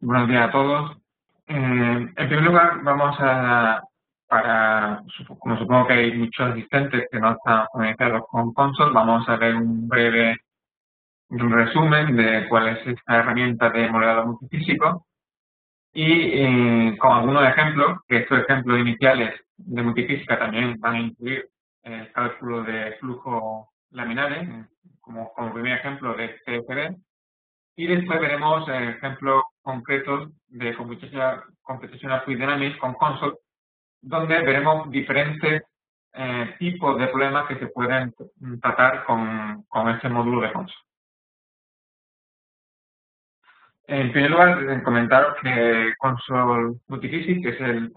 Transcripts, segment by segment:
Buenos días a todos. En primer lugar, como supongo que hay muchos asistentes que no están familiarizados con Console, vamos a ver un breve resumen de cuál es esta herramienta de modelado multifísico y con algunos ejemplos, que estos ejemplos iniciales de multifísica también van a incluir el cálculo de flujos laminares, como primer ejemplo de CFD. Y después veremos ejemplos concretos de Computational Fluid Dynamics con Console, donde veremos diferentes tipos de problemas que se pueden tratar con este módulo de Console. En primer lugar, comentaros que Console Multiphysics, que es el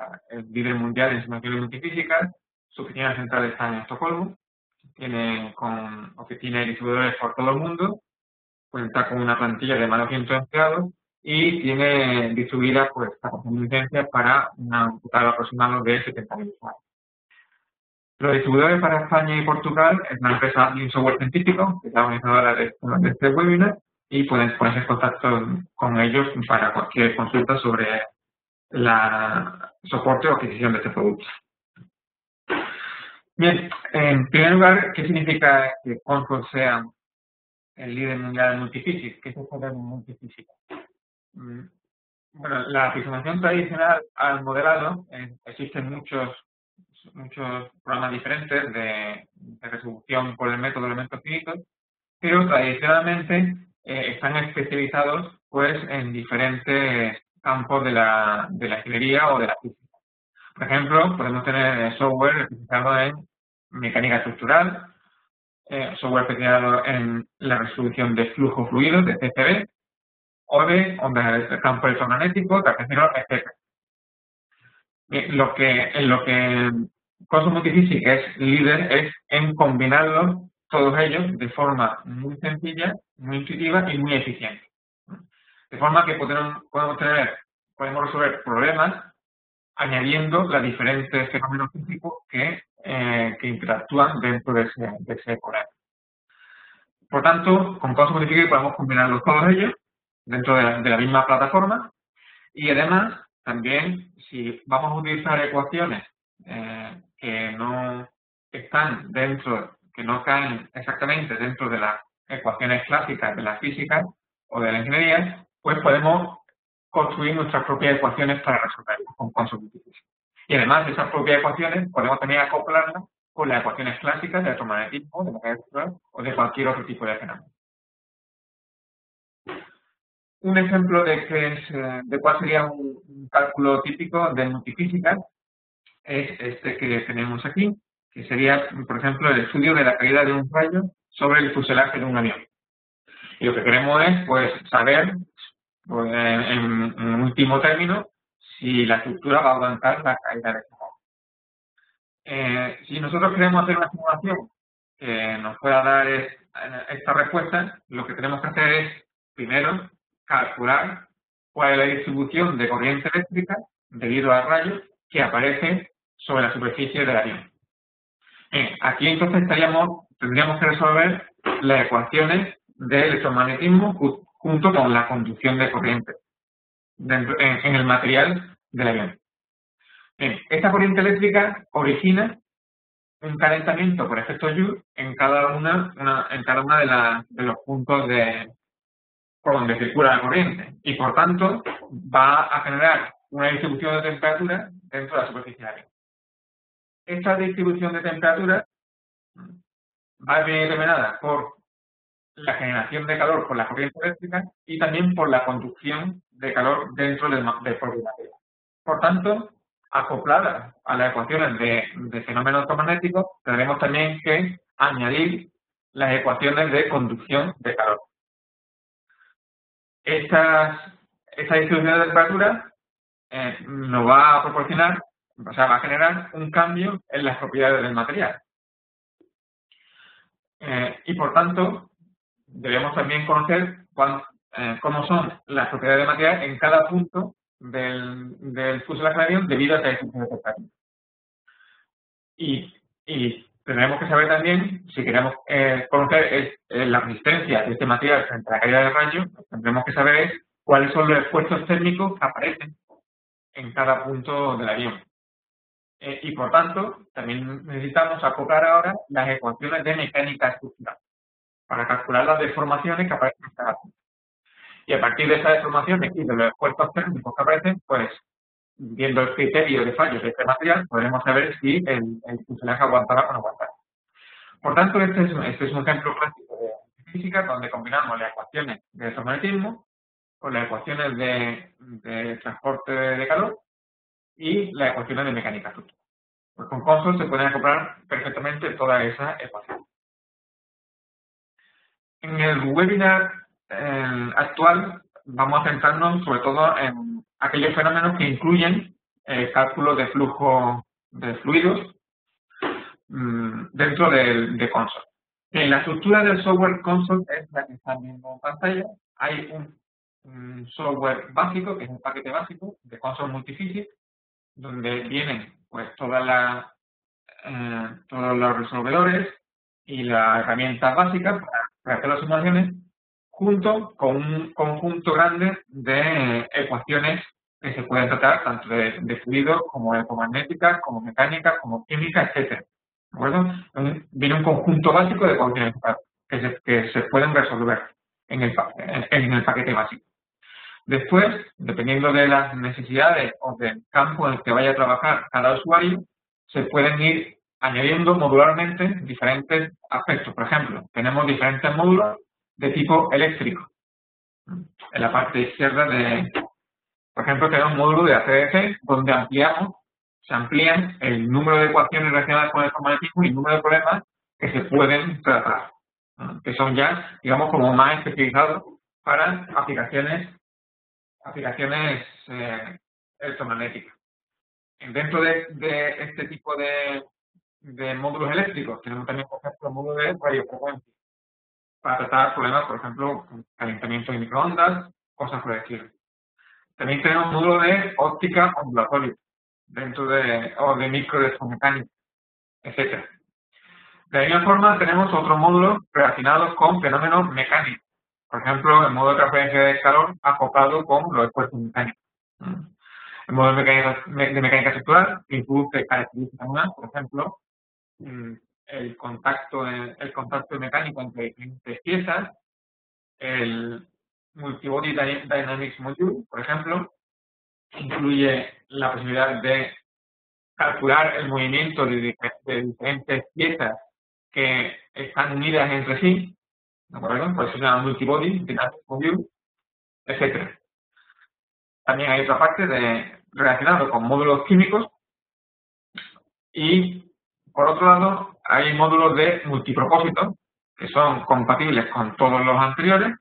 líder mundial en simulaciones multifísicas, su oficina central está en Estocolmo, tiene con oficinas y distribuidores por todo el mundo, cuenta con una plantilla de más de 100 empleados y tiene distribuida pues capacidad de licencias para un total aproximado de 70.000 usuarios. Los distribuidores para España y Portugal es una empresa de un software científico, que es la organizadora de este webinar, y pueden ponerse en contacto con ellos para cualquier consulta sobre la soporte o adquisición de este producto. Bien, en primer lugar, ¿qué significa que Console sea el líder mundial de multifísica? ¿Qué es esto de multifísica? Bueno, la aproximación tradicional al modelado, existen muchos programas diferentes de resolución por el método de elementos finitos, pero tradicionalmente están especializados pues en diferentes campos de la ingeniería o de la física. Por ejemplo, podemos tener software especializado en mecánica estructural, software especializado en la resolución de flujo fluidos, de CFD, o de ondas de campo electromagnético, etc. En lo que Console Multiphysics es líder es en combinarlos todos ellos de forma muy sencilla, muy intuitiva y muy eficiente. De forma que podemos resolver problemas añadiendo los diferentes fenómenos físicos que interactúan dentro de ese problema. Por tanto, con Console Multiphysics podemos combinarlos todos ellos dentro de la misma plataforma y además también si vamos a utilizar ecuaciones que no están que no caen exactamente dentro de las ecuaciones clásicas de la física o de la ingeniería, pues podemos construir nuestras propias ecuaciones para resolverlas con Console Multiphysics. Y además de esas propias ecuaciones podemos también acoplarlas con las ecuaciones clásicas de electromagnetismo, de mecánica estructural o de cualquier otro tipo de fenómeno. Un ejemplo de cuál sería un cálculo típico de multifísica es este que tenemos aquí, que sería, por ejemplo, el estudio de la caída de un rayo sobre el fuselaje de un avión. Y lo que queremos es, pues, saber, pues, en último término, si la estructura va a aguantar la caída de ese rayo. Si nosotros queremos hacer una simulación que nos pueda dar esta respuesta, lo que tenemos que hacer es, primero, calcular cuál es la distribución de corriente eléctrica debido al rayo que aparece sobre la superficie del avión. Aquí entonces tendríamos que resolver las ecuaciones de electromagnetismo junto con la conducción de corriente en el material del avión. Esta corriente eléctrica origina un calentamiento por efecto Joule en cada una de los puntos por donde circula la corriente y por tanto va a generar una distribución de temperatura dentro de la superficie del avión. Esta distribución de temperatura va a venir determinada por la generación de calor por la corriente eléctrica y también por la conducción de calor dentro del propio material. Por tanto, acoplada a las ecuaciones de fenómenos electromagnéticos, tendremos también que añadir las ecuaciones de conducción de calor. Esta distribución de temperatura nos va a proporcionar, o sea, va a generar un cambio en las propiedades del material. Y por tanto, debemos también conocer cómo son las propiedades del material en cada punto del fuselaje del avión debido a esta distribución de temperatura. Y tendremos que saber también, si queremos conocer la resistencia de este material frente a la caída del rayo, tendremos que saber cuáles son los esfuerzos térmicos que aparecen en cada punto del avión. Y por tanto, también necesitamos acoplar ahora las ecuaciones de mecánica estructural para calcular las deformaciones que aparecen en cada punto. Y a partir de esas deformaciones y de los esfuerzos térmicos que aparecen, pues, viendo el criterio de fallos de este material, podremos saber si el fuselaje aguantará o no aguantará. Por tanto, este es un ejemplo práctico de física donde combinamos las ecuaciones de electromagnetismo con las ecuaciones de transporte de calor y las ecuaciones de mecánica estructural. Pues con CONSOL se pueden acoplar perfectamente todas esas ecuaciones. En el webinar actual vamos a centrarnos sobre todo en aquellos fenómenos que incluyen el cálculo de flujo de fluidos dentro de CONSOL. En la estructura del software CONSOL es la que están viendo en pantalla. Hay un software básico, que es un paquete básico de CONSOL Multiphysics, donde vienen pues todos los resolvedores y las herramientas básicas para hacer las simulaciones, junto con un conjunto grande de ecuaciones que se pueden tratar tanto de fluidos como electromagnéticas, como mecánicas, como químicas, etcétera. ¿De acuerdo? Entonces, viene un conjunto básico de ecuaciones que se pueden resolver en el paquete básico. Después, dependiendo de las necesidades o del campo en el que vaya a trabajar cada usuario, se pueden ir añadiendo modularmente diferentes aspectos. Por ejemplo, tenemos diferentes módulos de tipo eléctrico. En la parte izquierda por ejemplo, tenemos un módulo de ACDC donde se amplían el número de ecuaciones relacionadas con el electromagnetismo y el número de problemas que se pueden tratar, que son ya, digamos, como más especializados para aplicaciones electromagnéticas. Dentro de este tipo de módulos eléctricos tenemos también, por ejemplo, el módulo de radiofrecuencia para tratar problemas, por ejemplo, con calentamiento de microondas, cosas por el estilo. También tenemos módulo de óptica ondulatoria o de microelectromecánica, etc. De la misma forma, tenemos otros módulos relacionados con fenómenos mecánicos. Por ejemplo, el módulo de transferencia de calor acoplado con los esfuerzos mecánicos. El módulo de mecánica estructural introduce características nuevas, por ejemplo, el contacto mecánico entre diferentes piezas, el Multibody Dynamics Module, por ejemplo, incluye la posibilidad de calcular el movimiento de diferentes piezas que están unidas entre sí, ¿de acuerdo? Por eso se llama Multibody Dynamics Module, etc. También hay otra parte relacionada con módulos químicos y, por otro lado, hay módulos de multipropósito que son compatibles con todos los anteriores,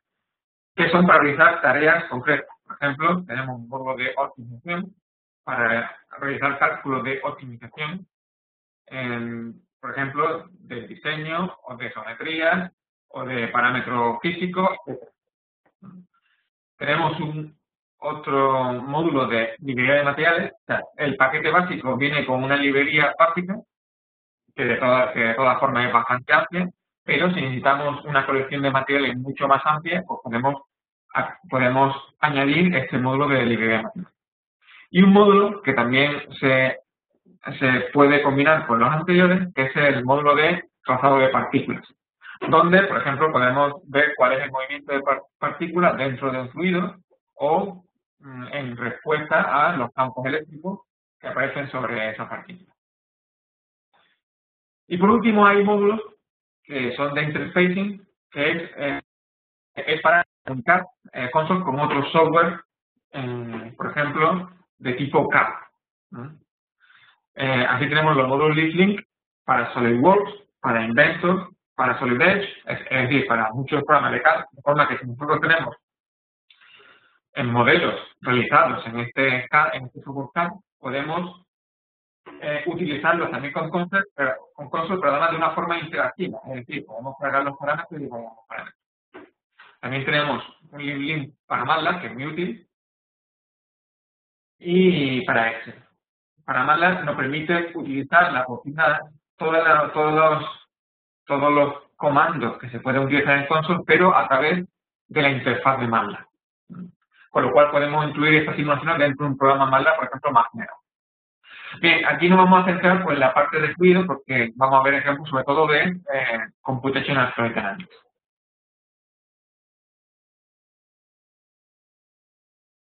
que son para realizar tareas concretas. Por ejemplo, tenemos un módulo de optimización para realizar cálculos de optimización, por ejemplo, de diseño o de geometrías o de parámetros físicos, etc. Tenemos otro módulo de librería de materiales. O sea, el paquete básico viene con una librería básica que de todas formas es bastante amplia, pero si necesitamos una colección de materiales mucho más amplia, pues podemos añadir este módulo de librería de materiales. Y un módulo que también se puede combinar con los anteriores, que es el módulo de trazado de partículas, donde, por ejemplo, podemos ver cuál es el movimiento de partículas dentro de un fluido o en respuesta a los campos eléctricos que aparecen sobre esas partículas. Y por último hay módulos que son de interfacing, que es para comunicar CONSOL con otro software, por ejemplo, de tipo CAD. Así tenemos los módulos LeafLink para SolidWorks, para Inventor, para Solid Edge, es decir, para muchos programas de CAD, de forma que si nosotros tenemos en modelos realizados en este software CAD, podemos utilizarlos también con CONSOL, pero además de una forma interactiva, es decir, podemos cargar los parámetros y guardar los parámetros. También tenemos un LeafLink para MATLAB, que es muy útil, y para Excel. Para MATLAB nos permite utilizar la posibilidad, todos los comandos que se pueden utilizar en CONSOL, pero a través de la interfaz de MATLAB. con lo cual podemos incluir estas simulaciones dentro de un programa MATLAB, por ejemplo, más general. Bien, aquí nos vamos a centrar pues, en la parte de fluido, porque vamos a ver ejemplos sobre todo de Computational Fluid Dynamics.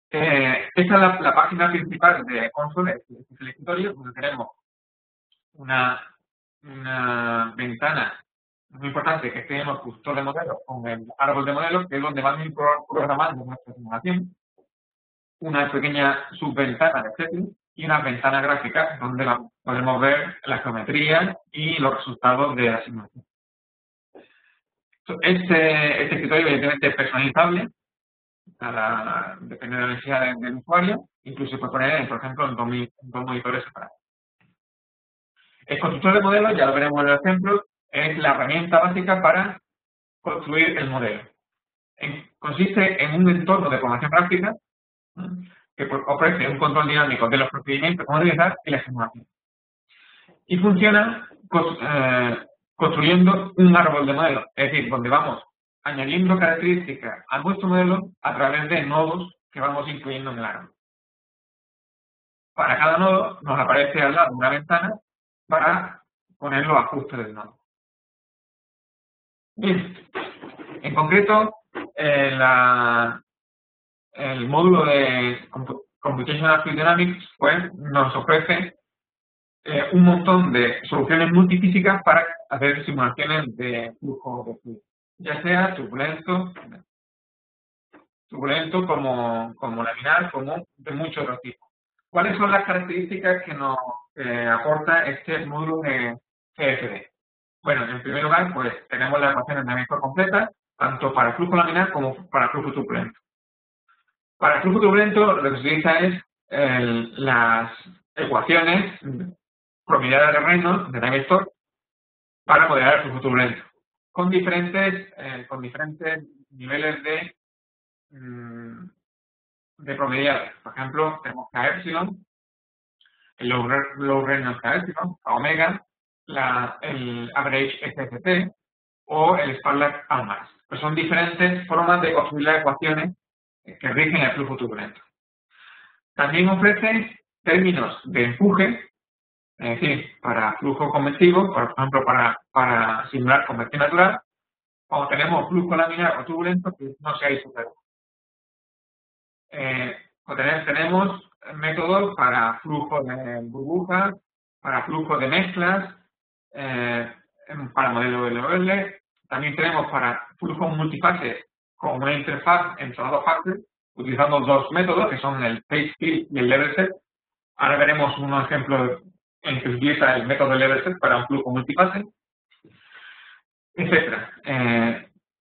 Esta es la página principal de Console, es el escritorio, donde tenemos una ventana muy importante que tenemos el constructor de modelos con el árbol de modelos, que es donde vamos a ir programando nuestra simulación, una pequeña subventana de settings y una ventana gráfica donde podemos ver la geometría y los resultados de la simulación. Este escritorio evidentemente es personalizable, depende de la necesidad del usuario, incluso se puede poner, por ejemplo, en dos monitores separados. El constructor de modelos, ya lo veremos en el ejemplo, es la herramienta básica para construir el modelo. Consiste en un entorno de programación práctica que ofrece un control dinámico de los procedimientos que vamos a utilizar y la simulación. Y funciona construyendo un árbol de modelos, es decir, donde vamos añadiendo características a nuestro modelo a través de nodos que vamos incluyendo en el árbol. Para cada nodo nos aparece al lado una ventana para poner los ajustes del nodo. Bien, en concreto, el módulo de Computational Fluid Dynamics pues, nos ofrece un montón de soluciones multifísicas para hacer simulaciones de flujo de fluido, ya sea turbulento como laminar, como de muchos otros tipos. ¿Cuáles son las características que nos aporta este módulo de CFD? Bueno, en primer lugar, pues tenemos las ecuaciones de vector completas, tanto para flujo laminar como para flujo turbulento. Para el flujo turbulento lo que se utiliza es las ecuaciones promediadas de Reynolds, de vector, para modelar el flujo turbulento, con diferentes niveles de promediadas. Por ejemplo, tenemos K epsilon, el low Reynolds K epsilon, K omega, el average SST o el Sparlak Almax. Pues son diferentes formas de construir las ecuaciones que rigen el flujo turbulento. También ofrece términos de empuje, es decir, para flujo convectivo, por ejemplo, para simular convección natural, cuando tenemos flujo laminar o turbulento que no sea isótero. Tenemos métodos para flujo de burbujas, para flujo de mezclas, para modelo LOL. También tenemos para flujos multifases con una interfaz entre las dos partes, utilizando dos métodos que son el phase clip y el level set. Ahora veremos unos ejemplos en que se utiliza el método level set para un flujo multifase, etc.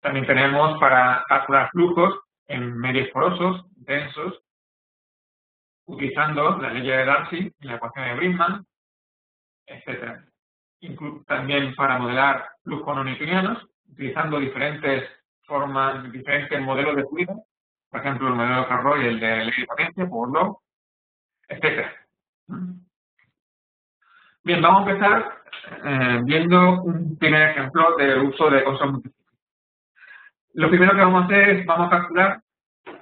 También tenemos para calcular flujos en medios porosos, densos, utilizando la ley de Darcy y la ecuación de Bridgman, etc. También para modelar flujos no newtonianos, utilizando diferentes modelos de fluido, por ejemplo, el modelo de Carroll y el de ley de potencia, por law, etc. Bien, vamos a empezar viendo un primer ejemplo de uso de console multifísico. Lo primero que vamos a hacer es, vamos a calcular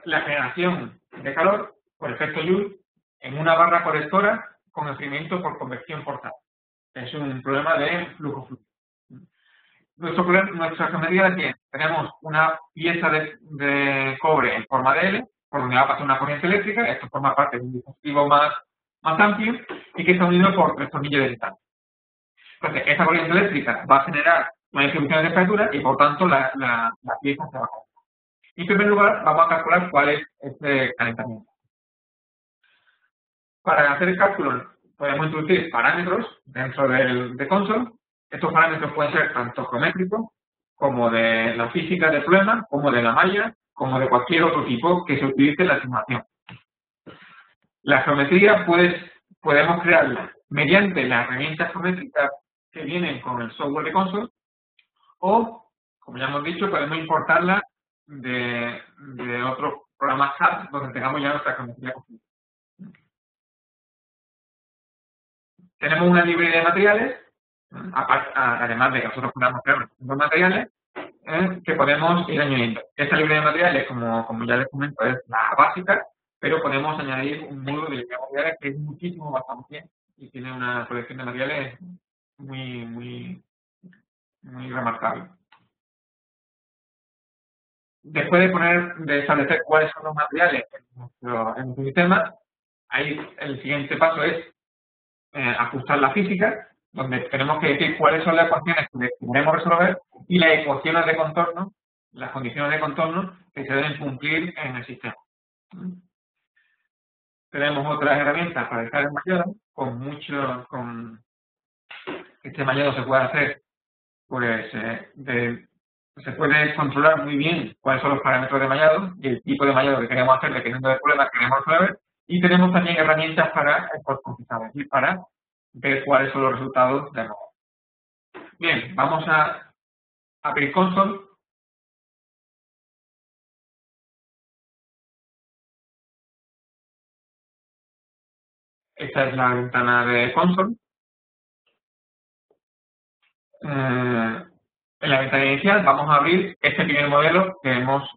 la generación de calor por efecto Joule en una barra colectora con enfriamiento por convección forzada. Es un problema de flujo fluido. Nuestra geometría la tiene. Tenemos una pieza de cobre en forma de L, por donde va a pasar una corriente eléctrica. Esto forma parte de un dispositivo más amplio y que está unido por tres tornillos de distancia. Entonces, esta corriente eléctrica va a generar una distribución de temperatura y, por tanto, la pieza se va a calentar. En primer lugar, vamos a calcular cuál es este calentamiento. Para hacer el cálculo, podemos introducir parámetros dentro de console. Estos parámetros pueden ser tanto geométricos, como de la física del problema, como de la malla, como de cualquier otro tipo que se utilice en la simulación. La geometría podemos crearla mediante las herramientas geométricas que vienen con el software de console, o, como ya hemos dicho, podemos importarla de otros programas CAD donde tengamos ya nuestra geometría completa. Tenemos una librería de materiales, además de que nosotros podamos crear los materiales, que podemos ir añadiendo. Esta librería de materiales, como ya les comento, es la básica, pero podemos añadir un módulo de librería de materiales que es muchísimo más amplio y tiene una colección de materiales muy remarcable. Después de establecer cuáles son los materiales en nuestro sistema, ahí el siguiente paso es ajustar la física, donde tenemos que decir cuáles son las ecuaciones que queremos resolver y las ecuaciones de contorno, las condiciones de contorno que se deben cumplir en el sistema. Tenemos otras herramientas para realizar el mallado, con este mallado se puede hacer, pues se puede controlar muy bien cuáles son los parámetros de mallado y el tipo de mallado que queremos hacer dependiendo del problema que queremos resolver, y tenemos también herramientas para optimizar, es decir, para ver cuáles son los resultados de nuevo. Bien, vamos a abrir Console. Esta es la ventana de Console. En la ventana inicial vamos a abrir este primer modelo que hemos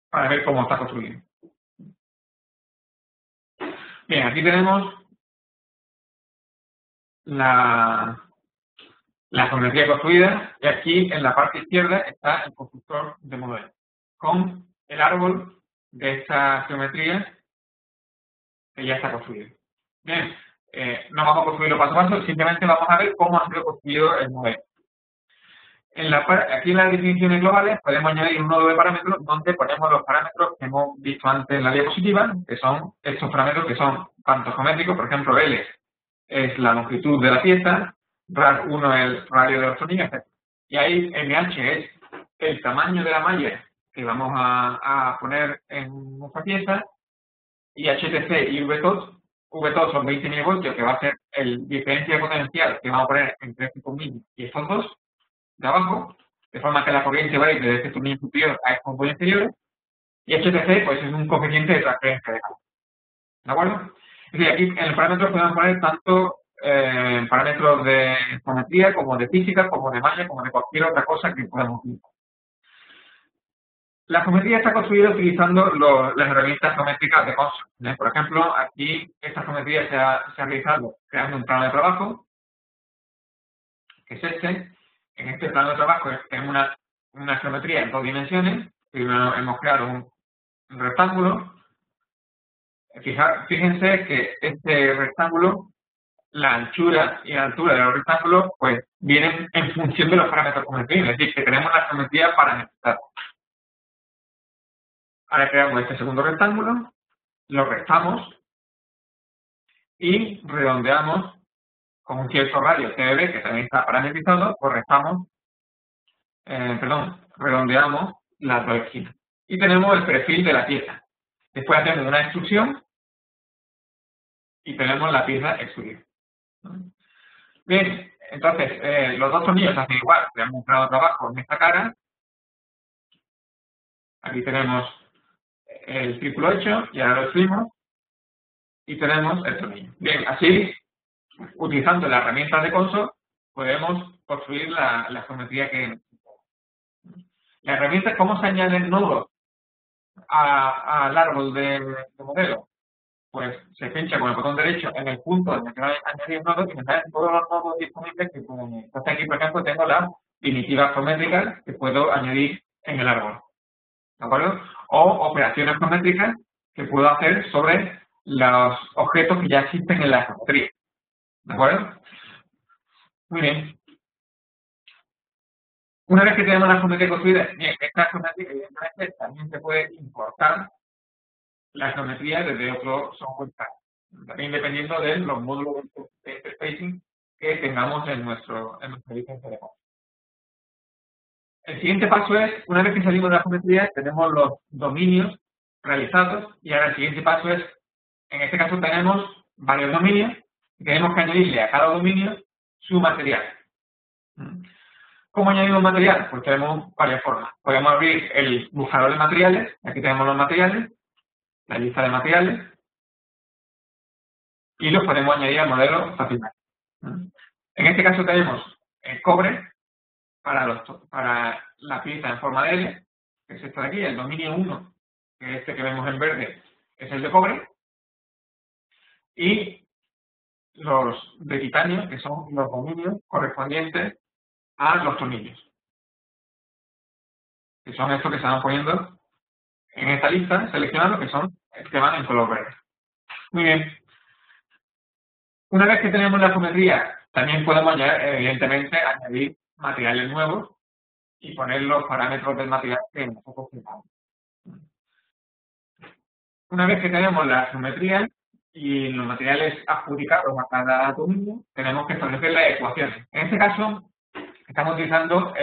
para ver cómo está construido. Bien, aquí tenemos la geometría construida y aquí en la parte izquierda está el constructor de modelo con el árbol de esta geometría que ya está construido. Bien, no vamos a construirlo paso a paso, simplemente vamos a ver cómo ha sido construido el modelo. Aquí en las definiciones globales podemos añadir un nodo de parámetros donde ponemos los parámetros que hemos visto antes en la diapositiva, que son estos parámetros que son tanto geométricos, por ejemplo, L es la longitud de la pieza, RAR1 es el radio de los tornillos, etc. Y ahí MH es el tamaño de la malla que vamos a poner en nuestra pieza, y HTC y VTOT son 20 milivoltios, que va a ser el diferencia potencial que vamos a poner entre este tornillo y estos dos de abajo, de forma que la corriente va a ir desde este tornillo superior a estos dos inferiores, y HTC pues es un coeficiente de transferencia de calor. ¿De acuerdo? Es decir, aquí en el parámetro podemos poner tanto parámetros de geometría como de física, como de malla, como de cualquier otra cosa que podamos utilizar. La geometría está construida utilizando las herramientas geométricas de Console. Por ejemplo, aquí esta geometría se ha realizado creando un plano de trabajo, que es este. En este plano de trabajo tenemos una geometría en dos dimensiones. Primero hemos creado un rectángulo. Fíjense que este rectángulo, la anchura y la altura de los rectángulos, pues vienen en función de los parámetros geométricos. Es decir, que tenemos la geometría parametrizada. Ahora creamos este segundo rectángulo, lo restamos y redondeamos con un cierto radio TB, que también está parametrizado, pues redondeamos las dos esquinas. Y tenemos el perfil de la pieza. Después hacemos una extrusión y tenemos la pieza extrudida. Bien, entonces los dos tornillos hacen igual. Tenemos un plano de trabajo en esta cara. Aquí tenemos el círculo hecho y ahora lo extruimos y tenemos el tornillo. Bien, así, utilizando las herramientas de Console, podemos construir la geometría que necesitamos. La herramienta, ¿cómo se añaden nodos al árbol de modelo? Pues se pincha con el botón derecho en el punto donde se va a añadir nodos y me salen todos los nodos disponibles que pueden añadir. Entonces aquí, por ejemplo, tengo las primitivas geométricas que puedo añadir en el árbol. ¿De acuerdo? O operaciones geométricas que puedo hacer sobre los objetos que ya existen en la geometría. ¿De acuerdo? Muy bien. Una vez que tenemos la geometría construida, bien, esta geometría evidentemente también se puede importar la geometría desde otro software, también dependiendo de los módulos de interfacing que tengamos en nuestra licencia de Console. El siguiente paso es, una vez que salimos de la geometría, tenemos los dominios realizados y ahora el siguiente paso es, en este caso tenemos varios dominios y tenemos que añadirle a cada dominio su material. ¿Cómo añadimos material? Pues tenemos varias formas. Podemos abrir el buscador de materiales, aquí tenemos los materiales, la lista de materiales, y los podemos añadir al modelo fácilmente. En este caso tenemos el cobre para la pieza en forma de L, que es esta de aquí, el dominio 1, que es este que vemos en verde, es el de cobre, y los de titanio, que son los dominios correspondientes a los tornillos, que son estos que se van poniendo en esta lista, seleccionando, que van en color verde. Muy bien. Una vez que tenemos la geometría, también podemos, evidentemente, añadir materiales nuevos y poner los parámetros del material que nosotros queramos. Una vez que tenemos la geometría y los materiales adjudicados a cada dominio, tenemos que establecer las ecuaciones. En este caso, estamos utilizando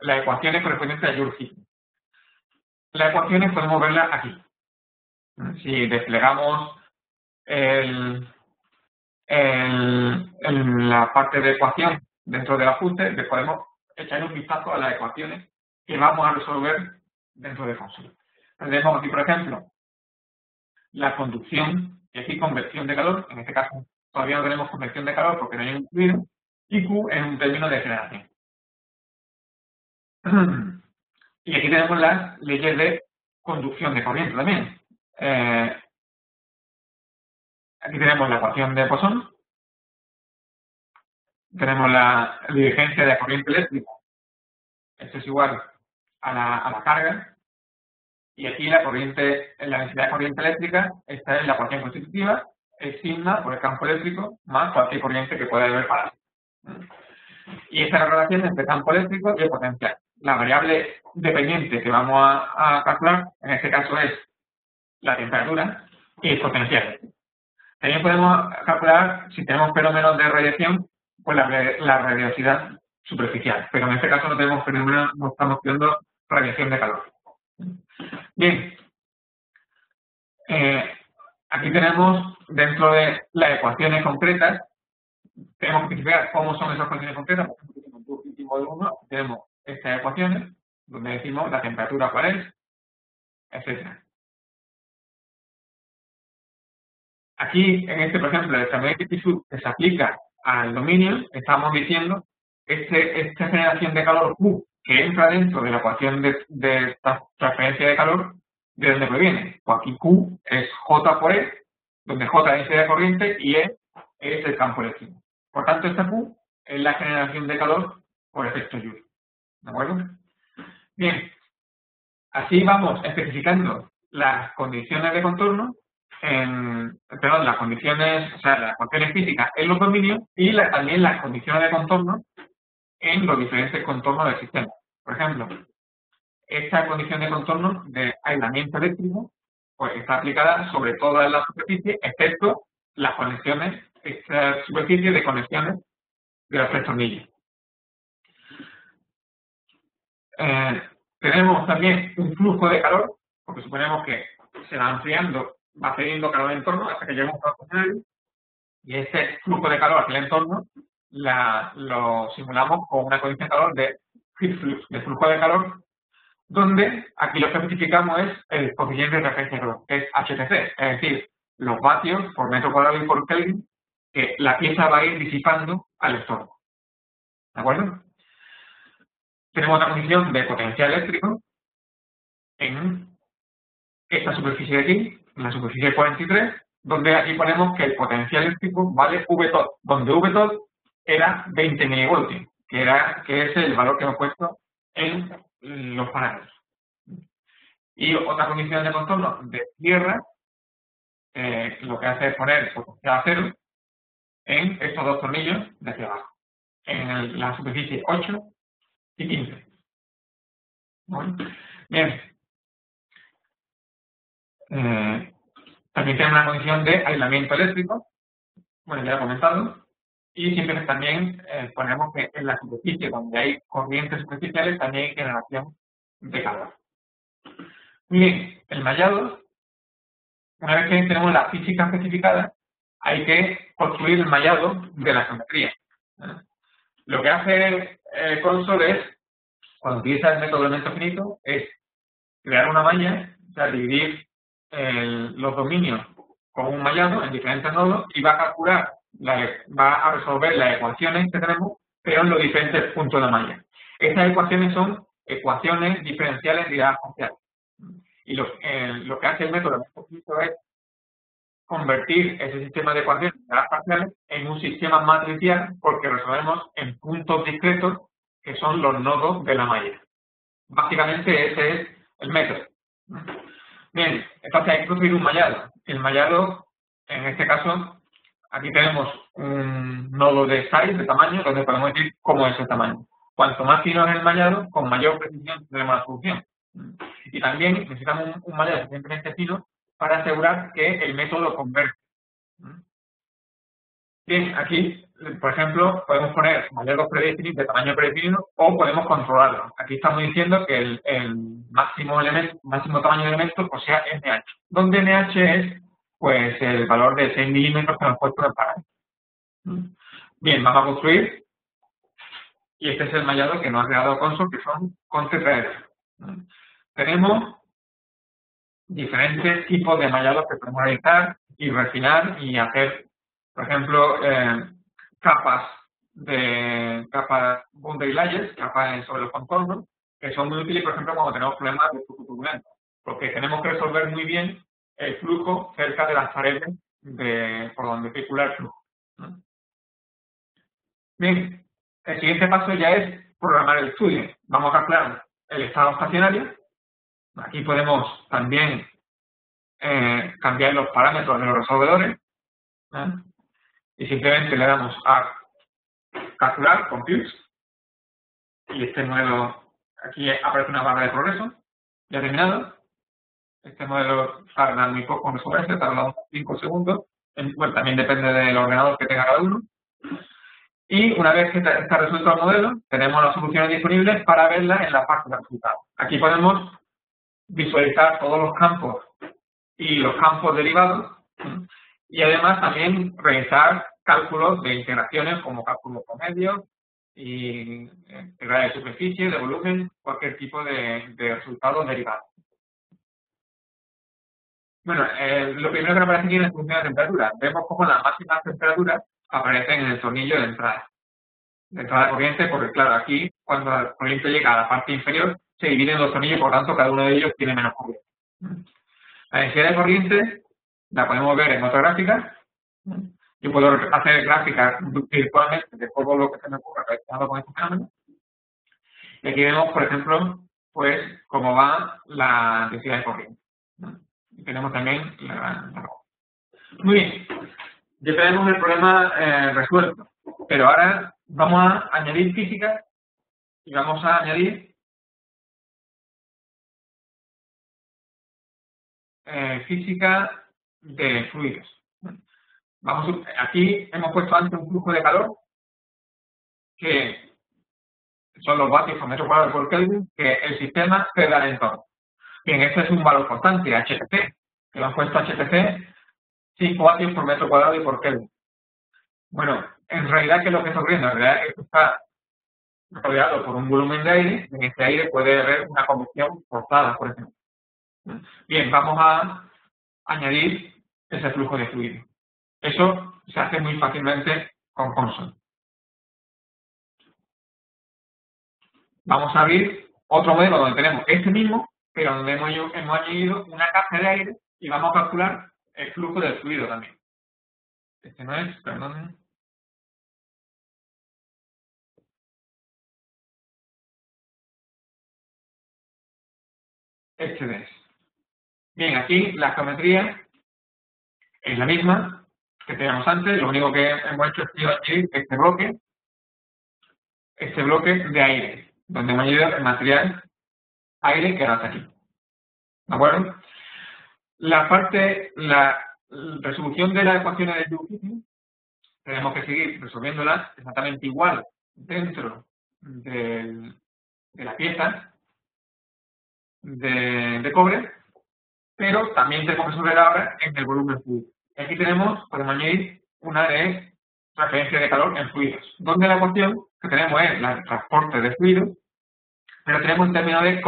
las ecuaciones correspondientes a Joule-Higgs. Las ecuaciones podemos verlas aquí. Si desplegamos en la parte de ecuación dentro del ajuste, le podemos echar un vistazo a las ecuaciones que vamos a resolver dentro de Console. Tenemos aquí, por ejemplo, la conducción, y aquí conversión de calor. En este caso todavía no tenemos conversión de calor porque no hay incluido, y Q es un término de generación. Y aquí tenemos las leyes de conducción de corriente también. Aquí tenemos la ecuación de Poisson, tenemos la divergencia de la corriente eléctrica, esto es igual a la carga, y aquí la densidad de corriente eléctrica, esta es la ecuación constitutiva, es sigma por el campo eléctrico más cualquier corriente que pueda haber para. Y esta es la relación entre campo eléctrico y el potencial. La variable dependiente que vamos a calcular, en este caso es la temperatura y el potencial. También podemos calcular, si tenemos fenómenos de radiación, pues la radiosidad superficial. Pero en este caso no tenemos fenómenos, no estamos viendo radiación de calor. Bien. Aquí tenemos, dentro de las ecuaciones concretas, tenemos que especificar cómo son esas ecuaciones concretas. Por ejemplo, en el último de uno tenemos estas ecuaciones, donde decimos la temperatura cuál es, etc. Aquí, en este, por ejemplo, el Thermodynamic Field que se aplica al dominio, estamos diciendo esta generación de calor Q que entra dentro de la ecuación de transferencia de calor, ¿de dónde proviene? Pues aquí Q es J por E, donde J es la densidad de corriente y E es el campo eléctrico. Por tanto, esta Q es la generación de calor por efecto Joule. ¿De acuerdo? Bien, así vamos especificando las condiciones de contorno, las condiciones físicas en los dominios y también las condiciones de contorno en los diferentes contornos del sistema. Por ejemplo, esta condición de contorno de aislamiento eléctrico pues está aplicada sobre todas las superficies, excepto las conexiones, esta superficie de conexiones de los tres tornillos. Tenemos también un flujo de calor, porque suponemos que se va enfriando, va cediendo calor en el entorno hasta que llega a un calor estacionario, y ese flujo de calor hacia el entorno lo simulamos con una condición de calor de heat flux, de flujo de calor, donde aquí lo que especificamos es el coeficiente de referencia de calor, que es HTC, es decir, los vatios por metro cuadrado y por Kelvin que la pieza va a ir disipando al entorno. ¿De acuerdo? Tenemos una condición de potencial eléctrico en esta superficie de aquí, en la superficie 43, donde aquí ponemos que el potencial eléctrico vale VTOD, donde VTOD era 20 milivoltios, que es el valor que hemos puesto en los parámetros. Y otra condición de contorno de tierra, lo que hace es poner potencial a cero en estos dos tornillos de hacia abajo, en la superficie 8 y 15. ¿Bueno? Bien. También tenemos una condición de aislamiento eléctrico, bueno, ya lo he comentado, y siempre también ponemos que en la superficie donde hay corrientes superficiales también hay generación de calor. Bien, el mallado, una vez que tenemos la física especificada, hay que construir el mallado de la geometría. Lo que hace Console es, cuando utiliza el método de elemento finito, es crear una malla, o sea, dividir los dominios con un mallado en diferentes nodos y va a calcular va a resolver las ecuaciones que tenemos, pero en los diferentes puntos de la malla. Estas ecuaciones son ecuaciones diferenciales de unidades parciales. Y lo que hace el método es convertir ese sistema de ecuaciones de unidades parciales en un sistema matricial porque resolvemos en puntos discretos que son los nodos de la malla. Básicamente ese es el método. Bien, entonces hay que construir un mallado. El mallado, en este caso, aquí tenemos un nodo de size, de tamaño, donde podemos decir cómo es el tamaño. Cuanto más fino es el mallado, con mayor precisión tendremos la solución. Y también necesitamos un mallado suficientemente fino para asegurar que el método converge. Bien, aquí, por ejemplo, podemos poner mallados predefinidos de tamaño predefinido o podemos controlarlo. Aquí estamos diciendo que el máximo tamaño de elemento pues sea NH, donde NH es pues el valor de 6 milímetros que nos puesto en el parámetro. Bien, vamos a construir y este es el mallado que nos ha creado Consol, que son con tetraedros. Tenemos diferentes tipos de mallados que podemos realizar y refinar y hacer, por ejemplo, capas boundary layers, capas sobre los contornos, que son muy útiles, por ejemplo, cuando tenemos problemas de flujo turbulento, porque tenemos que resolver muy bien el flujo cerca de las paredes por donde circula el flujo. Bien, el siguiente paso ya es programar el estudio. Vamos a calcular el estado estacionario. Aquí podemos también cambiar los parámetros de los resolvedores. Y simplemente le damos a calcular, compute, y este modelo, aquí aparece una barra de progreso, ya terminado. Este modelo tarda muy poco en resolverse, tarda unos 5 segundos, bueno, también depende del ordenador que tenga cada uno. Y una vez que está resuelto el modelo, tenemos las soluciones disponibles para verlas en la parte de resultados. Aquí podemos visualizar todos los campos y los campos derivados, y además también realizar cálculos de integraciones como cálculos promedios y integrales de superficie, de volumen, cualquier tipo de resultados derivados. Bueno, lo primero que nos aparece aquí es la función de temperatura. Vemos cómo las máximas temperaturas aparecen en el tornillo de entrada de corriente, porque claro, aquí cuando la corriente llega a la parte inferior se dividen los tornillos, por lo tanto cada uno de ellos tiene menos corriente. La densidad de corriente la podemos ver en otra gráfica. Yo puedo hacer gráficas virtualmente de todo lo que se me ocurra relacionado con este fenómeno. Y aquí vemos, por ejemplo, pues cómo va la densidad de corriente. Y tenemos también la. Muy bien. Ya tenemos el problema resuelto. Pero ahora vamos a añadir física y vamos a añadir física de fluidos. Aquí hemos puesto antes un flujo de calor que son los vatios por metro cuadrado por Kelvin que el sistema cede al entorno. Bien, este es un valor constante, HTC, que lo han puesto HTC 5 vatios por metro cuadrado y por Kelvin. Bueno, en realidad, ¿qué es lo que está ocurriendo? En realidad, esto está rodeado por un volumen de aire, en este aire puede haber una convección forzada, por ejemplo. Bien, vamos a añadir ese flujo de fluido. Eso se hace muy fácilmente con Consol. Vamos a abrir otro modelo donde tenemos este mismo, pero donde hemos añadido una capa de aire y vamos a calcular el flujo del fluido también. Este no es, perdón. Este es. Bien, aquí la geometría es la misma que teníamos antes, lo único que hemos hecho es añadir este bloque de aire, donde hemos añadido el material aire que ahora está aquí. ¿De acuerdo? La resolución de las ecuaciones de Joule tenemos que seguir resolviéndolas exactamente igual dentro de la pieza de cobre, pero también tenemos que resolver ahora en el volumen fluido. Aquí podemos añadir una de transferencia de calor en fluidos, donde la ecuación que tenemos es el transporte de fluidos, pero tenemos un término de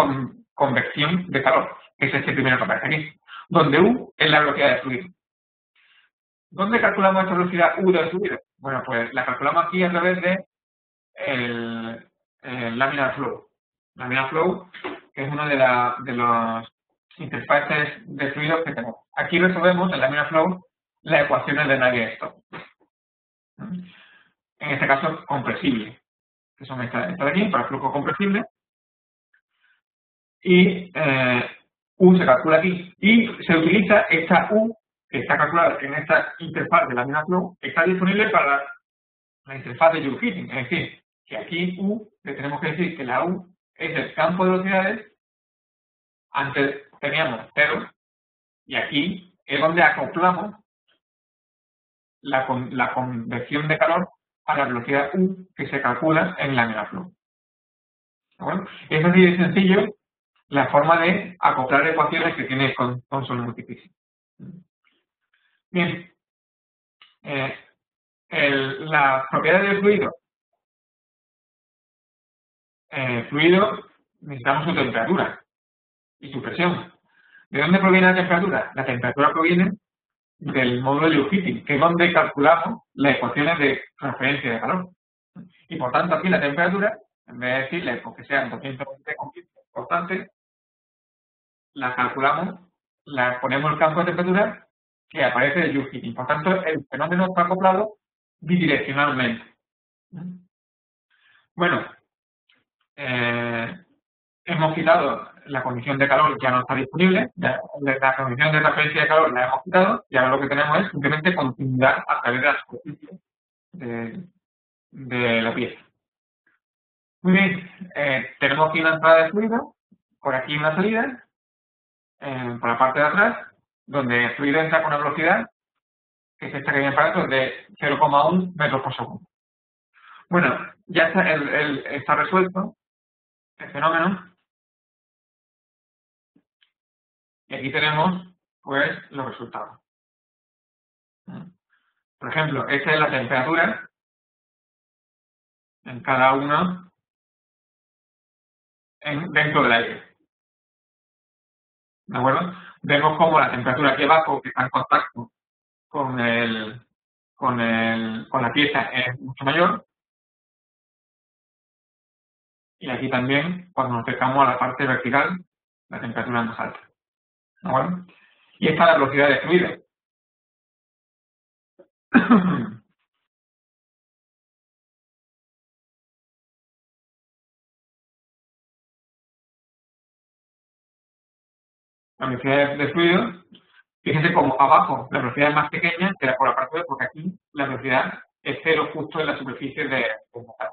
convección de calor, que es este primero que aparece aquí, donde U es la velocidad de fluido. ¿Dónde calculamos esta velocidad U del fluido? Bueno, pues la calculamos aquí a través de el laminar flow. Laminar flow, que es uno de los interfaces de fluidos que tenemos. Aquí resolvemos en laminar flow las ecuaciones de Navier-Stokes. En este caso, compresible, que son estas de aquí, para flujo compresible. Y U se calcula aquí. Y se utiliza esta U, que está calculada en esta interfaz de laminar flow, que está disponible para la interfaz de Joule Heating. Es decir, que aquí U, le tenemos que decir que la U es el campo de velocidades. Antes teníamos 0, y aquí es donde acoplamos la conversión de calor a la velocidad U que se calcula en laminar flow. Bueno, es así de sencillo la forma de acoplar ecuaciones que tiene con Thomson Multiphysics. Bien, las propiedades del fluido. Fluido, necesitamos su temperatura y su presión. ¿De dónde proviene la temperatura? La temperatura proviene del módulo de Joule Heating, que es donde calculamos las ecuaciones de transferencia de calor. Y por tanto, aquí la temperatura, en vez de decirle que sean 220 constantes, la calculamos, la ponemos el campo de temperatura que aparece de Joule Heating. Por tanto, el fenómeno está acoplado bidireccionalmente. Bueno, hemos quitado la condición de calor, ya no está disponible, la condición de transferencia de calor la hemos quitado, y ahora lo que tenemos es simplemente continuidad a través de la superficie de la pieza. Muy bien, tenemos aquí una entrada de fluido, por aquí una salida, por la parte de atrás, donde el fluido entra con una velocidad, que es esta que viene para adentro, de 0,1 metros por segundo. Bueno, ya está resuelto el fenómeno. Y aquí tenemos, pues, los resultados. Por ejemplo, esta es la temperatura en cada uno dentro del aire. ¿De acuerdo? Vemos cómo la temperatura aquí abajo, que está en contacto con la pieza, es mucho mayor. Y aquí también, cuando nos acercamos a la parte vertical, la temperatura es más alta. ¿De acuerdo? Y esta es la velocidad de fluido. La velocidad de fluido, fíjense como abajo la velocidad es más pequeña que la por la parte de, porque aquí la velocidad es 0 justo en la superficie del metal.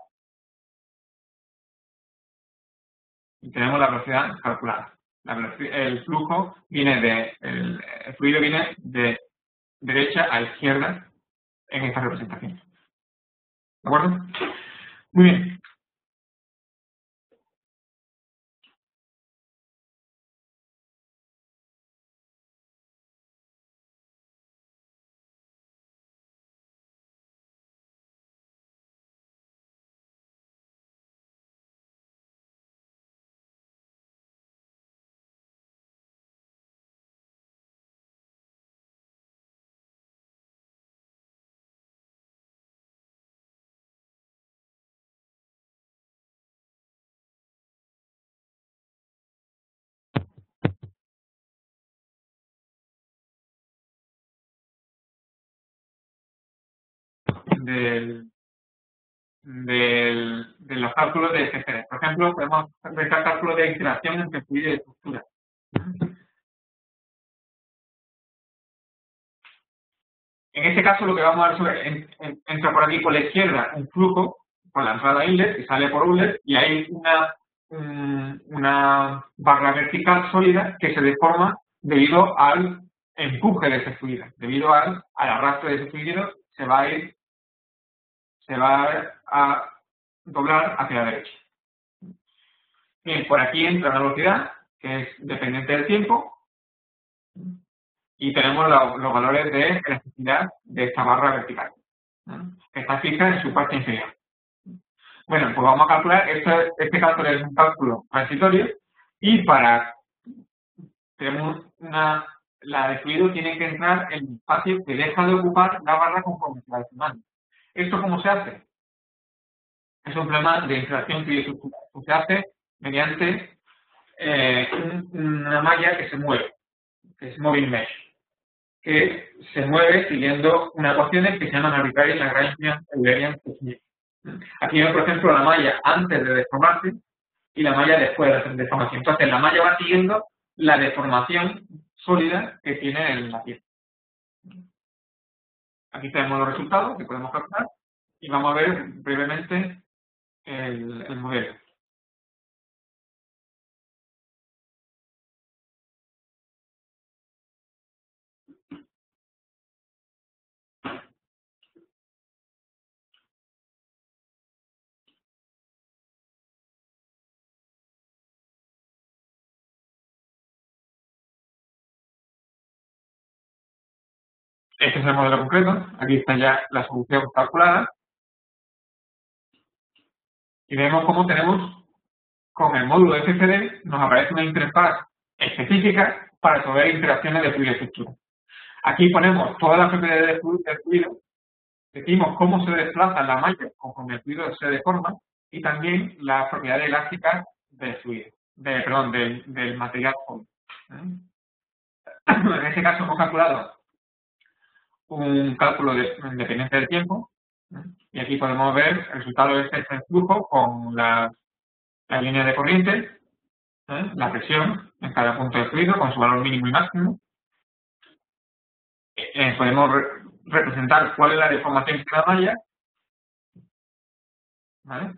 Y tenemos la velocidad calculada. El flujo viene el fluido viene de derecha a izquierda en esta representación. ¿De acuerdo? Muy bien. De los cálculos de CFD. Por ejemplo, podemos realizar cálculos de interacción entre fluido y estructura. En este caso, lo que vamos a resolver, entra por aquí por la izquierda un flujo por la entrada inlet que sale por outlet, y hay una barra vertical sólida que se deforma debido al empuje de ese fluido. Debido al arrastre de ese fluido, se va a doblar hacia la derecha. Bien, por aquí entra una velocidad que es dependiente del tiempo, y tenemos los valores de elasticidad de esta barra vertical, que está fija en su parte inferior. Bueno, pues vamos a calcular, este cálculo es un cálculo transitorio, y tenemos la de fluido tiene que entrar en el espacio que deja de ocupar la barra conforme se va deformando. ¿Esto cómo se hace? Es un problema de interacción fluido-estructural. Se hace mediante una malla que se mueve, que es moving mesh, que se mueve siguiendo unas ecuaciones que se llaman arbitrarias Lagrangian Eulerian technique. Aquí vemos, por ejemplo, la malla antes de deformarse y la malla después de la deformación. Entonces, la malla va siguiendo la deformación sólida que tiene en la pieza. Aquí tenemos los resultados que podemos calcular y vamos a ver brevemente el modelo. Este es el modelo concreto. Aquí está ya la solución calculada. Y vemos cómo tenemos, con el módulo de FCD, nos aparece una interfaz específica para resolver interacciones de fluido y estructura. Aquí ponemos todas las propiedades del fluido, decimos cómo se desplaza la malla conforme el fluido se deforma y también las propiedades elásticas del fluido, del material sólido. En este caso hemos calculado un cálculo independiente del tiempo y aquí podemos ver el resultado de este flujo con la línea de corriente, la presión en cada punto de fluido con su valor mínimo y máximo. Podemos representar cuál es la deformación de la malla, ¿vale?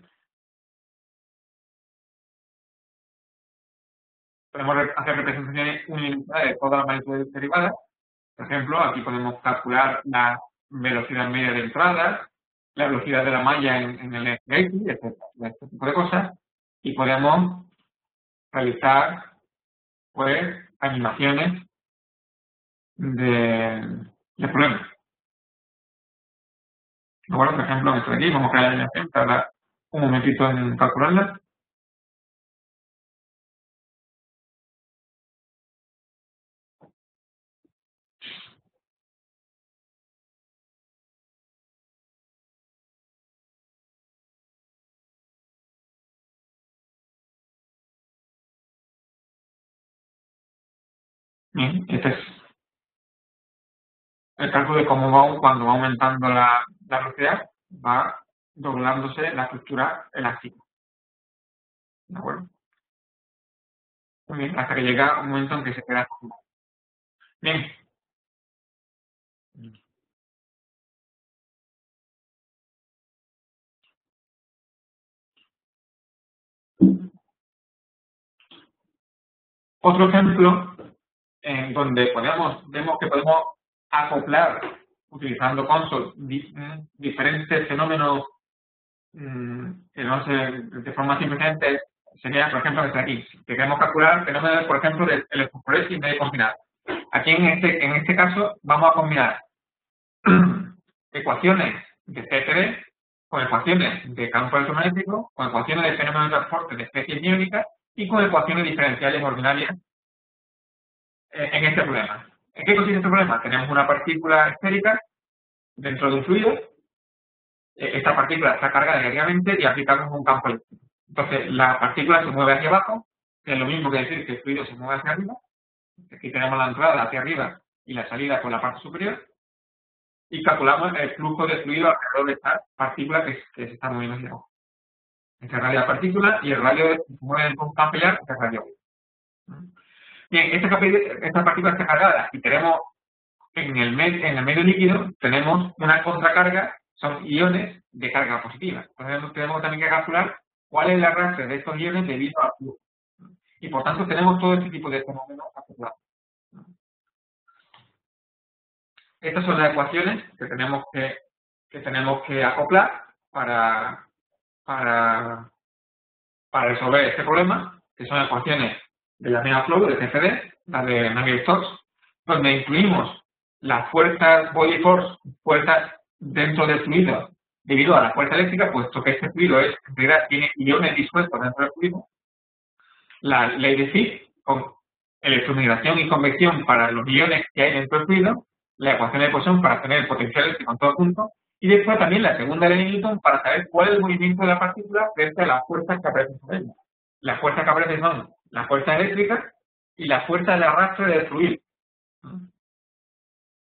Podemos hacer representaciones unidimensionales de todas las magnitudes derivadas. Por ejemplo, aquí podemos calcular la velocidad media de entrada, la velocidad de la malla en el eje X, etc. Este tipo de cosas. Y podemos realizar, pues, animaciones de problemas. Bueno, por ejemplo, esto de aquí, vamos a crear la animación, tarda un momentito en calcularla. Bien, este es el cálculo de cómo va, cuando va aumentando la velocidad, va doblándose la estructura elástica. ¿De acuerdo? Bien, hasta que llega un momento en que se queda congelado. Bien. Otro ejemplo en donde vemos que podemos acoplar, utilizando console, diferentes fenómenos que no se, de forma simplemente sería, por ejemplo, desde aquí. Si queremos calcular fenómenos, por ejemplo, de electroforesis medio combinado. Aquí, en este caso, vamos a combinar ecuaciones de CFD con ecuaciones de campo electromagnético, con ecuaciones de fenómenos de transporte de especies iónicas y con ecuaciones diferenciales ordinarias en este problema. ¿En qué consiste este problema? Tenemos una partícula esférica dentro de un fluido. Esta partícula está cargada negativamente y aplicamos un campo eléctrico. Entonces, la partícula se mueve hacia abajo, que es lo mismo que decir que el fluido se mueve hacia arriba. Aquí tenemos la entrada hacia arriba y la salida por la parte superior. Y calculamos el flujo de fluido alrededor de esta partícula que se está moviendo hacia abajo. Este radio de la partícula y el radio que se mueve con un campo ya, este radio. Bien, esta partícula está cargada y tenemos en el medio líquido tenemos una contracarga, son iones de carga positiva. Entonces tenemos también que calcular cuál es el arrastre de estos iones debido al flujo. Y por tanto tenemos todo este tipo de fenómenos acoplados. Estas son las ecuaciones que tenemos que acoplar para resolver este problema, que son ecuaciones de la misma flow, de CFD, la de Navier-Stokes, donde incluimos las fuerzas body force, fuerzas dentro del fluido, debido a la fuerza eléctrica, puesto que este fluido en realidad tiene iones disueltos dentro del fluido. La ley de Fick, con electromigración y convección para los iones que hay dentro del fluido, la ecuación de Poisson para tener el potencial eléctrico en todo punto, y después también la segunda ley de Newton para saber cuál es el movimiento de la partícula frente a las fuerzas que aparecen sobre ella. Las fuerzas que aparecen son las fuerzas eléctricas y las fuerzas de arrastre del fluido.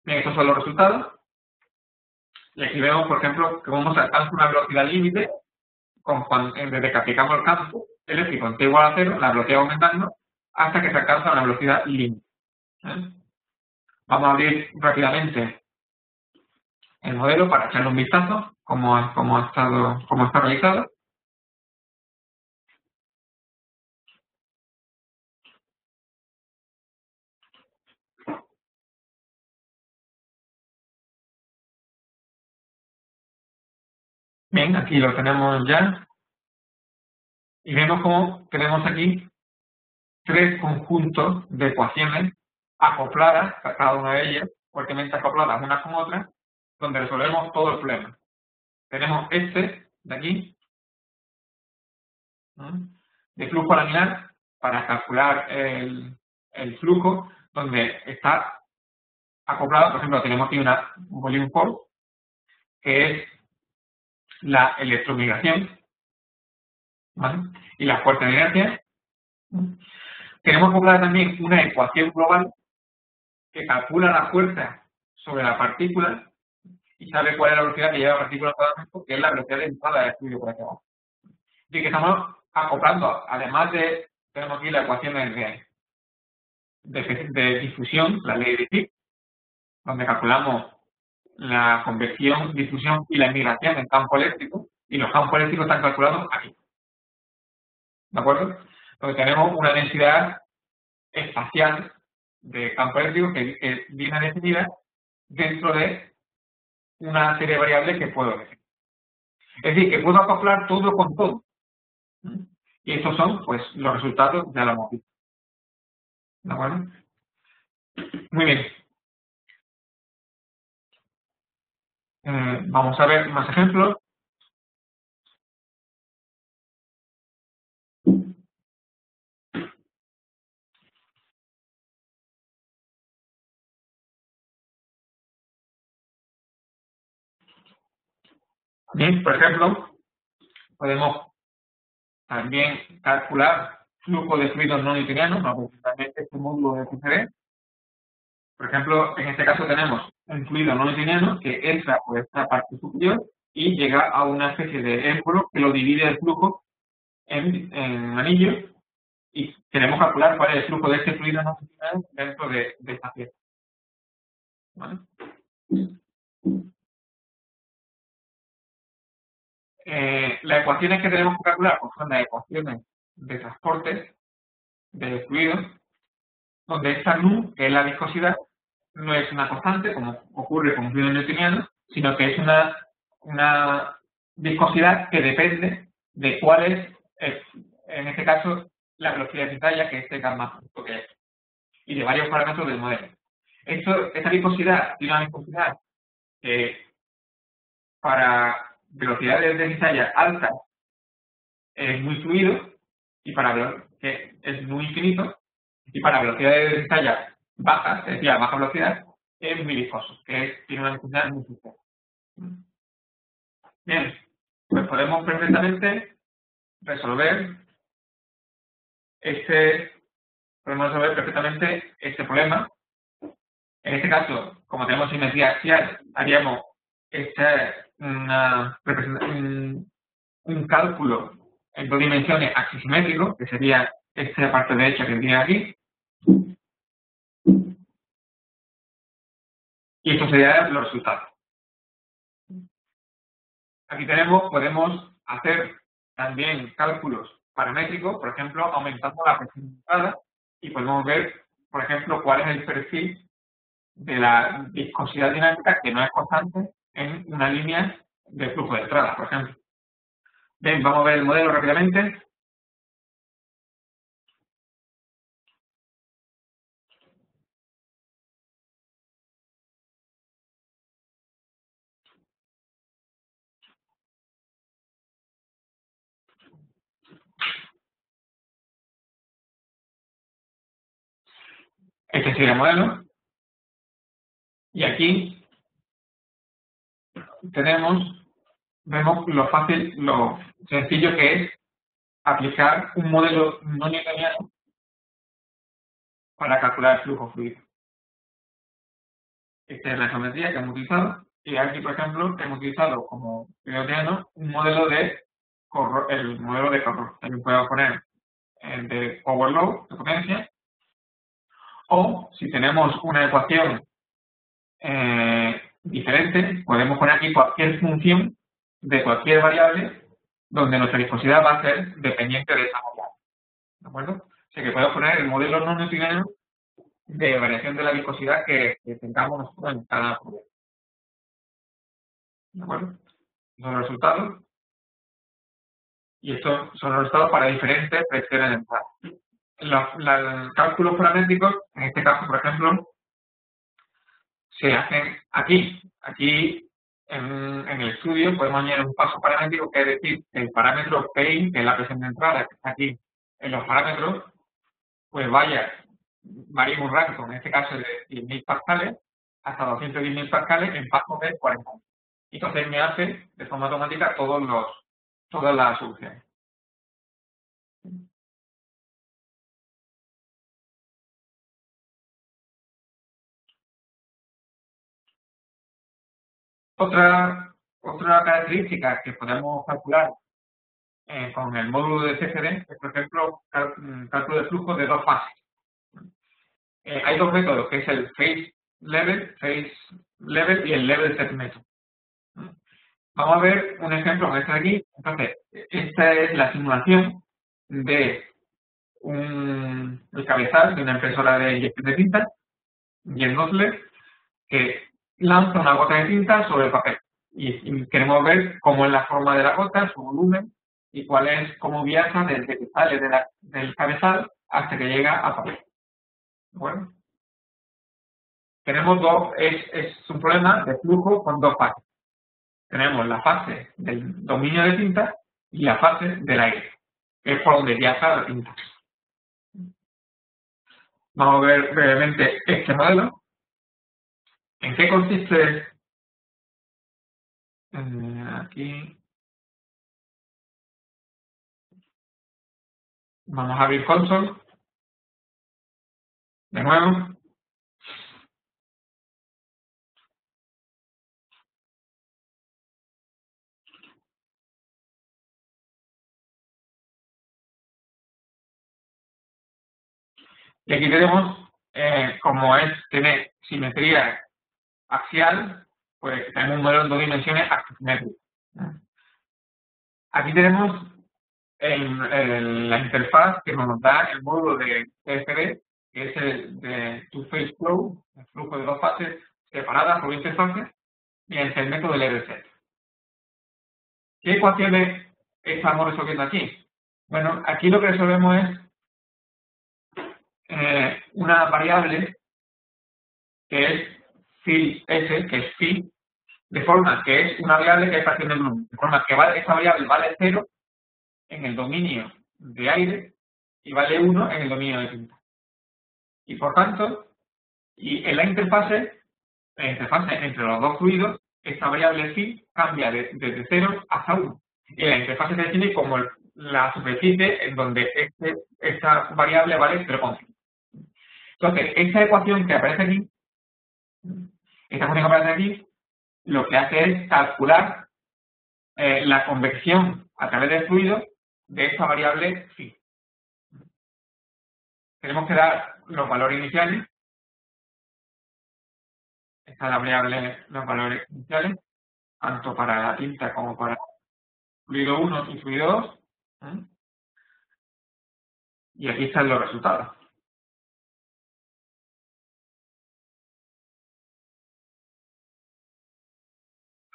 Bien, estos son los resultados. Y aquí vemos, por ejemplo, que vamos a alcanzar una velocidad límite desde que aplicamos el campo eléctrico en t igual a 0, la velocidad va aumentando hasta que se alcanza una velocidad límite. Vamos a abrir rápidamente el modelo para echarle un vistazo cómo está realizado. Bien, aquí lo tenemos ya. Y vemos cómo tenemos aquí tres conjuntos de ecuaciones acopladas, cada una de ellas, fuertemente acopladas unas con otras, donde resolvemos todo el problema. Tenemos este de aquí, de flujo laminar, para calcular el flujo, donde está acoplado, por ejemplo, tenemos aquí una volume force, que es la electromigración, ¿vale? Y la fuerza de inercia. Tenemos acoplada también una ecuación global que calcula la fuerza sobre la partícula y sabe cuál es la velocidad que lleva la partícula a cada momento, que es la velocidad de entrada del fluido por aquí abajo. Así que estamos acoplando, además de, tenemos aquí la ecuación de difusión, la ley de Fick, donde calculamos la convección, difusión y la migración en campo eléctrico, y los campos eléctricos están calculados aquí. ¿De acuerdo? Entonces tenemos una densidad espacial de campo eléctrico que viene definida dentro de una serie de variables que puedo definir. Es decir, que puedo acoplar todo con todo. Y estos son, pues, los resultados de la movilidad. ¿De acuerdo? Muy bien. Vamos a ver más ejemplos. Bien, por ejemplo, podemos también calcular flujo de fluidos no newtonianos, aproximadamente este módulo de QCD. Por ejemplo, en este caso tenemos un fluido no newtoniano que entra por esta parte superior y llega a una especie de émbolo que lo divide el flujo en anillos y queremos calcular cuál es el flujo de este fluido no newtoniano dentro de esta pieza. ¿Vale? Las ecuaciones que tenemos que calcular pues son las ecuaciones de transporte de fluidos, donde esta nu, que es la viscosidad, no es una constante, como ocurre con fluidos newtonianos, sino que es una viscosidad que depende de cuál es, en este caso, la velocidad de talla, que es este gamma punto que es, y de varios parámetros del modelo. Esta viscosidad tiene una viscosidad que para velocidades de talla altas es muy fluido, y que es muy infinito, y para velocidades de talla bajas, es decir, a baja velocidad, es muy viscoso, tiene una viscosidad muy fuerte. Bien, pues podemos perfectamente resolver este problema. En este caso, como tenemos simetría axial, haríamos un cálculo en dos dimensiones axisimétrico, que sería esta parte derecha que viene aquí, y estos serían los resultados. Aquí podemos hacer también cálculos paramétricos, por ejemplo, aumentando la presión de entrada, y podemos ver, por ejemplo, cuál es el perfil de la viscosidad dinámica, que no es constante, en una línea de flujo de entrada, por ejemplo. Bien, vamos a ver el modelo rápidamente. Este sería el modelo. Y aquí vemos lo fácil, lo sencillo que es aplicar un modelo no newtoniano para calcular el flujo fluido. Esta es la geometría que hemos utilizado. Y aquí, por ejemplo, hemos utilizado como newtoniano un modelo el modelo de Corot. También podemos poner el de power law, de potencia. O si tenemos una ecuación diferente, podemos poner aquí cualquier función de cualquier variable donde nuestra viscosidad va a ser dependiente de esa variable. ¿De acuerdo? O sea que podemos poner el modelo no newtoniano de variación de la viscosidad que tengamos nosotros en cada problema. ¿De acuerdo? Estos son los resultados. Y estos son los resultados para diferentes presiones de entrada. Los cálculos paramétricos, en este caso, por ejemplo, se hacen aquí. Aquí, en el estudio, podemos añadir un paso paramétrico, que es decir, el parámetro PI, que es la presión de entrada, que está aquí en los parámetros, pues varía un rango, en este caso de 10.000 pascales hasta 210.000 pascales en pasos de 40. Y entonces me hace de forma automática todas las soluciones. Otra característica que podemos calcular con el módulo de CFD es, por ejemplo, cálculo de flujo de dos fases. Hay dos métodos, que es el phase level y el level set method. Vamos a ver un ejemplo con este de aquí. Entonces, esta es la simulación de el cabezal de una impresora de inyección de tinta y el nozzle que lanza una gota de tinta sobre el papel. Y queremos ver cómo es la forma de la gota, su volumen y cómo viaja desde que sale del cabezal hasta que llega al papel. Bueno, tenemos es un problema de flujo con dos fases. Tenemos la fase del dominio de tinta y la fase del aire, que es por donde viaja la tinta. Vamos a ver brevemente este modelo. ¿En qué consiste? Aquí. Vamos a abrir console. De nuevo. Y aquí tenemos, como tiene simetría axial, pues tenemos un modelo en dos dimensiones axisimétrico. Aquí tenemos la interfaz que nos da el módulo de CFD, que es el de two-phase flow, el flujo de dos fases separadas por interfaces, mediante el método LRZ. ¿Qué ecuaciones estamos resolviendo aquí? Bueno, aquí lo que resolvemos es una variable que es phi S, que es phi, de forma que es una variable que es fracción del volumen, de forma que esta variable vale 0 en el dominio de aire y vale 1 en el dominio de tinta. Y por tanto, en la interfase entre los dos fluidos, esta variable phi cambia desde 0 hasta 1. Y la interfase se define como la superficie en donde esta variable vale 0,5. Entonces, esta ecuación que aparece aquí, lo que hace es calcular la convección a través del fluido de esta variable phi. Tenemos que dar los valores iniciales. Esta es la variable, los valores iniciales, tanto para la tinta como para fluido 1 y fluido 2. Y aquí están los resultados.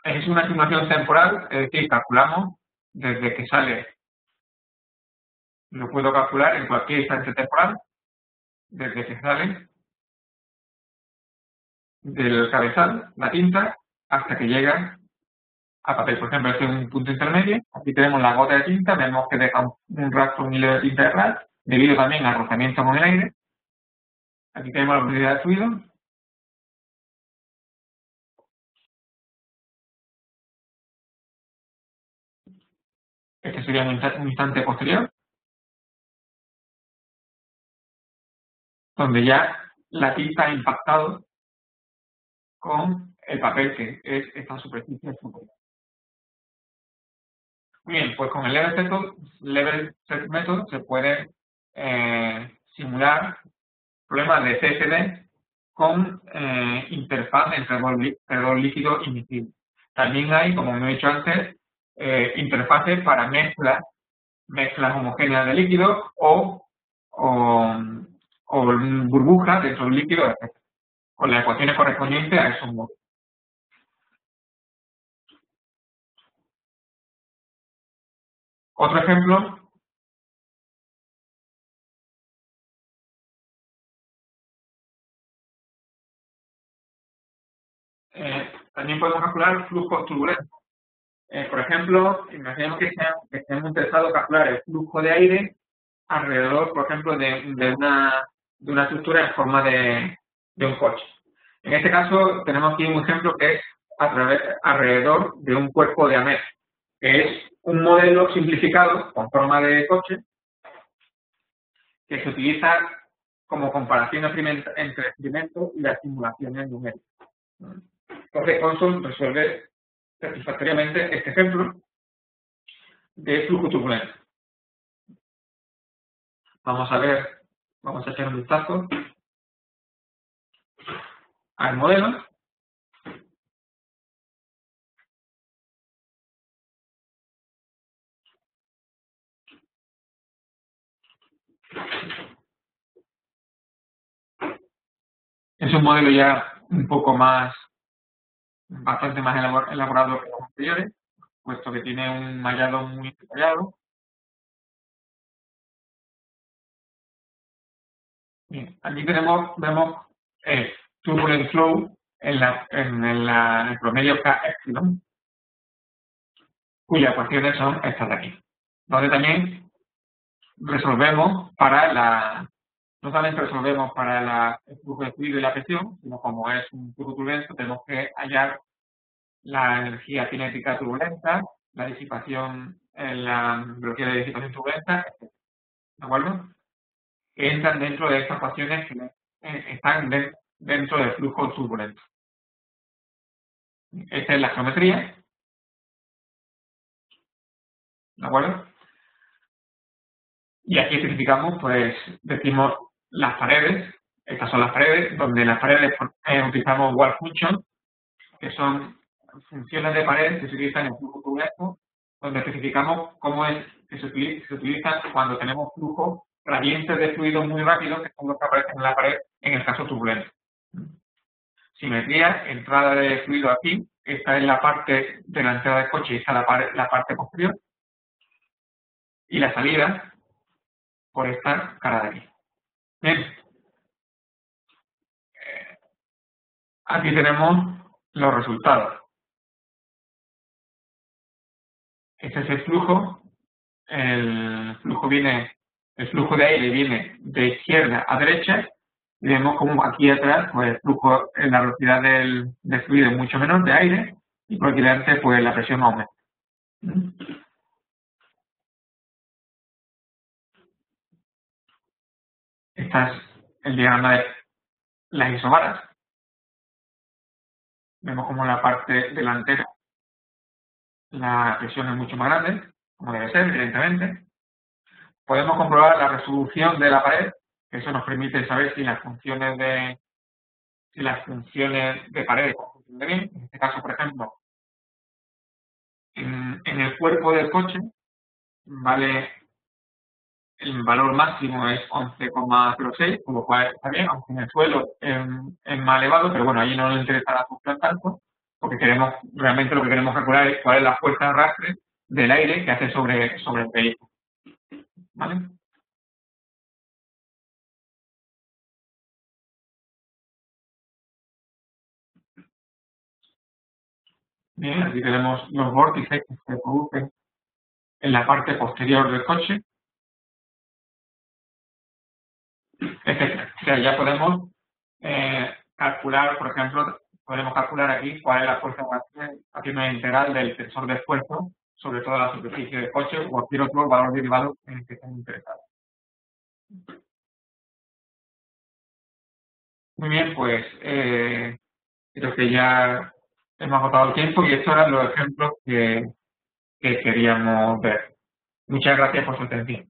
Es una estimación temporal, es decir, calculamos desde que sale, lo puedo calcular en cualquier instante temporal, desde que sale del cabezal, la tinta, hasta que llega a papel. Por ejemplo, este es un punto intermedio. Aquí tenemos la gota de tinta, vemos que deja un rastro, un hilo de tinta detrás, debido también al rozamiento con el aire. Aquí tenemos la unidad de fluido. Este sería un instante posterior, donde ya la tinta ha impactado con el papel que es esta superficie superior. Muy bien, pues con el Level Set Method se puede simular problemas de CFD con interfaz entre dos líquidos invisibles. También hay, como me he dicho antes, interfaces para mezclas homogéneas de líquidos o burbujas dentro del líquido, etc., con las ecuaciones correspondientes a esos modos. Otro ejemplo también podemos calcular flujos turbulentos. Por ejemplo, imaginemos que estemos interesados en calcular el flujo de aire alrededor, por ejemplo, de una estructura en forma de un coche. En este caso, tenemos aquí un ejemplo que es alrededor de un cuerpo de AMER, que es un modelo simplificado con forma de coche que se utiliza como comparación entre experimentos y las simulaciones numéricas. Entonces, Consul resuelve satisfactoriamente este ejemplo de flujo turbulento. Vamos a echar un vistazo al modelo. Es un modelo ya un poco bastante más elaborado que los anteriores, puesto que tiene un mallado muy detallado. Bien, aquí vemos turbulent flow en el promedio K epsilon, cuyas ecuaciones son estas de aquí, donde también resolvemos no solamente resolvemos para el flujo de fluido y la presión, sino como es un flujo turbulento, tenemos que hallar la energía cinética turbulenta, la disipación, la velocidad de disipación turbulenta, etc. ¿De acuerdo? Que entran dentro de estas ecuaciones que están dentro del flujo turbulento. Esta es la geometría. ¿De acuerdo? Y aquí especificamos, pues, decimos las paredes. Estas son las paredes, donde en las paredes utilizamos wall function, que son funciones de pared que se utilizan en flujo turbulento, donde especificamos cómo es que se utilizan cuando tenemos flujos gradientes de fluido muy rápidos, que son los que aparecen en la pared en el caso turbulento. Simetría, entrada de fluido aquí, esta es la parte de la entrada del coche y esta es la parte posterior, y la salida por esta cara de aquí. Bien, aquí tenemos los resultados. Este es el flujo de aire viene de izquierda a derecha, y vemos como aquí atrás, pues el flujo, la velocidad del fluido es mucho menor de aire, y por aquí delante, pues la presión aumenta. Este es el diagrama de las isobaras. Vemos como en la parte delantera la presión es mucho más grande, como debe ser, evidentemente. Podemos comprobar la resolución de la pared, que eso nos permite saber si las funciones de pared funcionan bien. En este caso, por ejemplo, en el cuerpo del coche, el valor máximo es 11,06, con lo cual está bien, aunque en el suelo es más elevado, pero bueno, ahí no nos interesa la función tanto, porque realmente lo que queremos calcular es cuál es la fuerza de arrastre del aire que hace sobre el vehículo. ¿Vale? Bien, aquí tenemos los vórtices que se producen en la parte posterior del coche. etcétera. O sea, ya podemos calcular, por ejemplo, podemos calcular aquí cuál es la fuerza haciendo una integral del tensor de esfuerzo sobre toda la superficie del coche o cualquier otro valor derivado en el que estén interesados. Muy bien, pues creo que ya hemos agotado el tiempo y estos eran los ejemplos que queríamos ver. Muchas gracias por su atención.